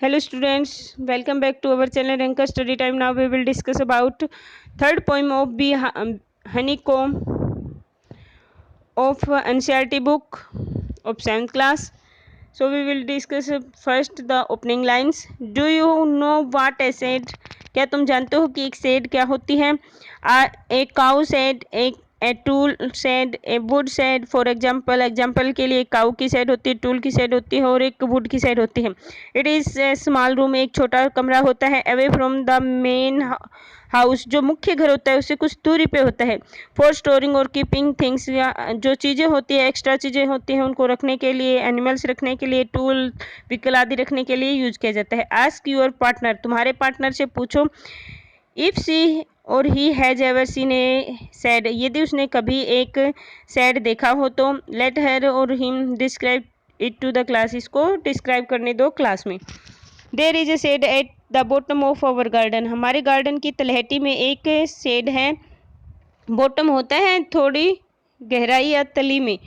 Hello students, welcome back to our channel Anchor Study Time. Now we will discuss about third poem of the Honeycomb of NCERT book of 7th class. So we will discuss first the opening lines. Do you know what a said? क्या तुम जानते हो कि एक said क्या होती है? A cow said, a tool said, a wood said. For example के लिए एक काऊ की सेड होती है, टूल की सेड होती है और एक वुड की सेड होती है. It is a small room, एक छोटा कमरा होता है. Away from the main house, जो मुख्य घर होता है उससे कुछ दूरी पे होता है. फॉर स्टोरिंग और कीपिंग थिंग्स, या जो चीज़ें होती है, एक्स्ट्रा चीज़ें होती हैं उनको रखने के लिए, एनिमल्स रखने के लिए, टूल व्हीकल आदि रखने के लिए यूज किया जाता है. आस्क योर पार्टनर, तुम्हारे पार्टनर से पूछो. इफ़ सी और he has ever seen A sad, यदि उसने कभी एक सैड देखा हो तो. Let her or him describe it to the class, इसको डिस्क्राइब करने दो क्लास में. There is a shed at the bottom of our garden, हमारे गार्डन की तलहटी में एक शेड है. बॉटम होता है थोड़ी गहराई या तली में,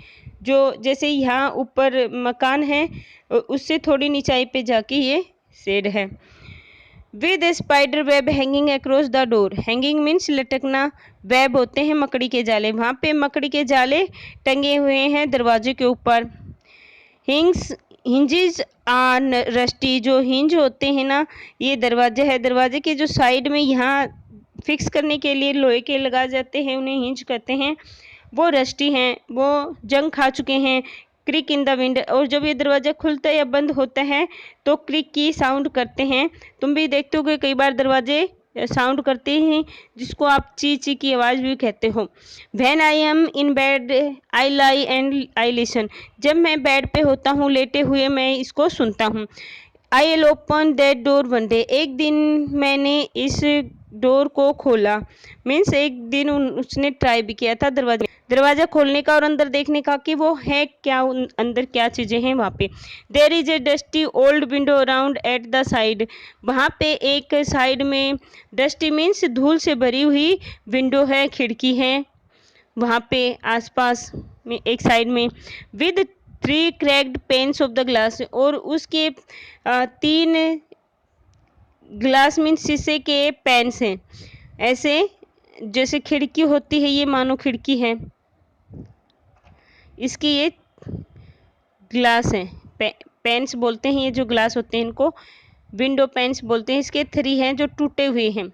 जो जैसे यहाँ ऊपर मकान है उससे थोड़ी नीचाई पे जाके ये शेड है. With a spider web hanging across the door, hanging means लटकना, वेब होते हैं मकड़ी के जाले, वहाँ पे मकड़ी के जाले टंगे हुए हैं दरवाजे के ऊपर. हिंजेस आर रस्टी, जो हिंज होते हैं ना, ये दरवाजा है, दरवाजे के जो साइड में यहाँ फिक्स करने के लिए लोहे के लगाए जाते हैं, उन्हें हिंज कहते हैं, वो रस्टी हैं, वो जंग खा चुके हैं. क्रिक इन द विंड, और जब ये दरवाज़ा खुलता या बंद होता है तो क्रिक की साउंड करते हैं. तुम भी देखते हो कि कई बार दरवाजे साउंड करते हैं, जिसको आप ची ची की आवाज़ भी कहते हो. When I am in bed I lie and I listen, जब मैं बेड पे होता हूँ लेटे हुए मैं इसको सुनता हूँ. I L open that door one day, एक दिन मैंने इस डोर को खोला. मीन्स एक दिन उसने ट्राई भी किया था दरवाज़ा खोलने का और अंदर देखने का कि वो है क्या, अंदर क्या चीज़ें हैं वहाँ पे. There is a dusty old window around at the side, वहाँ पे एक साइड में, डस्टी मीन्स धूल से भरी हुई विंडो है, खिड़की है वहाँ पे आसपास में एक साइड में. With 3 cracked pains of the glass, और उसके 3 ग्लास मीन्स शीशे के पेन्स हैं, ऐसे जैसे खिड़की होती है, ये मानो खिड़की है, इसकी ये ग्लास है. पेन्स बोलते हैं, ये जो ग्लास होते हैं इनको विंडो पेन्स बोलते हैं. इसके 3 हैं जो टूटे हुए हैं.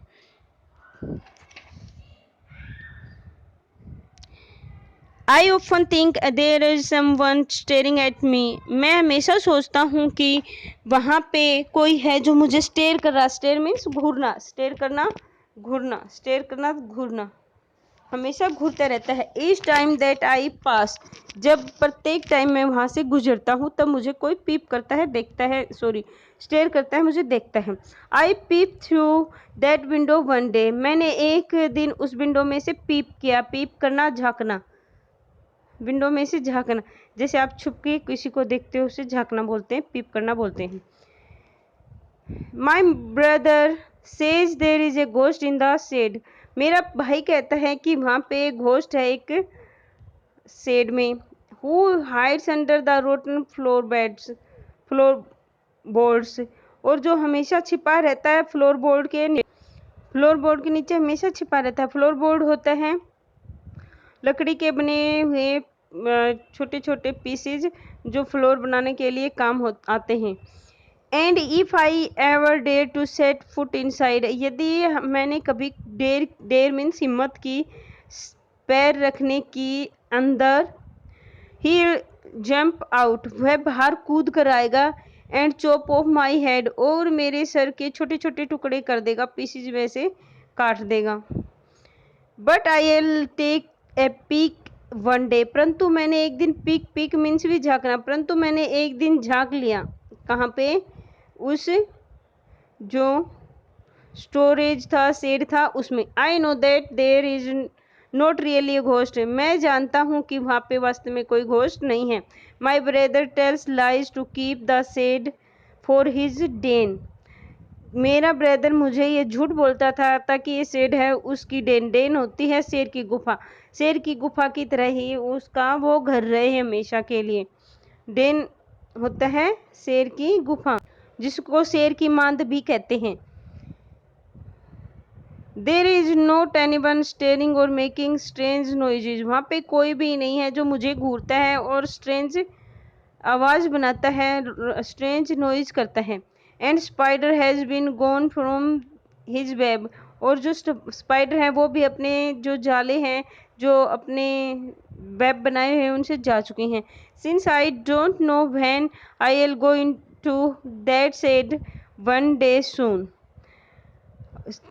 I often think there is someone staring at me, मैं हमेशा सोचता हूँ कि वहाँ पे कोई है जो मुझे स्टेयर कर रहा. स्टेयर मीन्स घूरना, स्टेयर करना घूरना, स्टेयर करना घूरना, हमेशा घूरता रहता है. ईच टाइम दैट आई पास, जब प्रत्येक टाइम मैं वहाँ से गुजरता हूँ तब मुझे कोई पीप करता है, देखता है, सॉरी स्टेयर करता है, मुझे देखता है. I peep through that window one day, मैंने एक दिन उस विंडो में से पीप किया. पीप करना झाँकना, विंडो में से झाँकना, जैसे आप छुप के किसी को देखते हो उसे झाँकना बोलते हैं, पीप करना बोलते हैं. My brother says there is a ghost in the shed, मेरा भाई कहता है कि वहाँ पे घोस्ट है एक शेड में. Who hides under the rotten floor boards, और जो हमेशा छिपा रहता है फ्लोर बोर्ड के नीचे हमेशा छिपा रहता है. फ्लोर बोर्ड होता है लकड़ी के बने हुए छोटे छोटे पीसेज जो फ्लोर बनाने के लिए काम आते हैं. And if I ever dare to set foot inside, यदि मैंने कभी डेयर मीन्स हिम्मत की पैर रखने की अंदर. ही जंप आउट, वह बाहर कूद कर आएगा. And chop of my head, और मेरे सर के छोटे छोटे टुकड़े कर देगा, पीसीज में से काट देगा. But I'll take a peek one day, परंतु मैंने एक दिन पीक मीन्स भी झाँकना, परंतु मैंने एक दिन झाँक लिया. कहाँ पे? उस जो स्टोरेज था, शेड था, उसमें. I know that there is not really a ghost, मैं जानता हूँ कि वहाँ पे वास्तव में कोई घोस्ट नहीं है. My brother tells lies to keep the shed for his den, मेरा ब्रदर मुझे ये झूठ बोलता था ताकि ये शेड है उसकी डेन. डेन होती है शेर की गुफा, शेर की गुफा की तरह ही उसका वो घर रहे हमेशा के लिए. डेन होता है शेर की गुफा. जिसको शेर की मांद भी कहते हैं। There is not anyone steering और मेकिंग स्ट्रेंज नॉइजेज, वहाँ पे कोई भी नहीं है जो मुझे घूरता है और स्ट्रेंज आवाज़ बनाता है, स्ट्रेंज नॉइज करता है। And spider has been gone from his web, और जो स्पाइडर है वो भी अपने जो जाले हैं, जो अपने वेब बनाए हैं, उनसे जा चुके हैं। Since I don't know when I will go into that shed one day soon,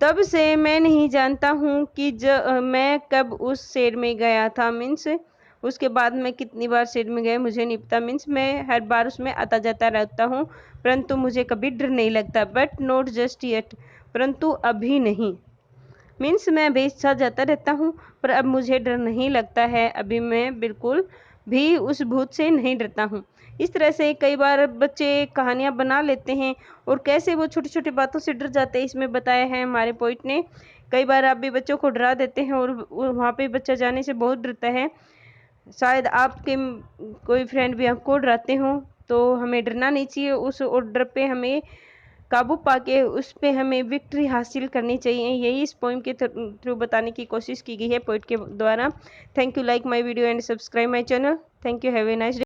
तब से मैं नहीं जानता हूँ कि मैं कब उस शेड में गया था, मीन्स उसके बाद मैं कितनी बार शेड में गया मुझे नहीं पता, मीन्स मैं हर बार उसमें आता जाता रहता हूँ, परंतु मुझे कभी डर नहीं लगता। बट नॉट जस्ट येट, परंतु अभी नहीं, मीन्स मैं हमेशा जाता रहता हूँ पर अब मुझे डर नहीं लगता है, अभी मैं बिल्कुल भी उस भूत से नहीं डरता हूँ। इस तरह से कई बार बच्चे कहानियाँ बना लेते हैं और कैसे वो छोटी छोटी बातों से डर जाते हैं, इसमें बताया है हमारे पोइट ने। कई बार आप भी बच्चों को डरा देते हैं और वहाँ पे बच्चा जाने से बहुत डरता है। शायद आपके कोई फ्रेंड भी आपको डराते हों, तो हमें डरना नहीं चाहिए, उस डर पे हमें काबू पाके उस पे हमें विक्ट्री हासिल करनी चाहिए। यही इस पोइम के थ्रू बताने की कोशिश की गई है पोइट के द्वारा। Thank you, like my video and subscribe my channel. Thank you, have a nice day.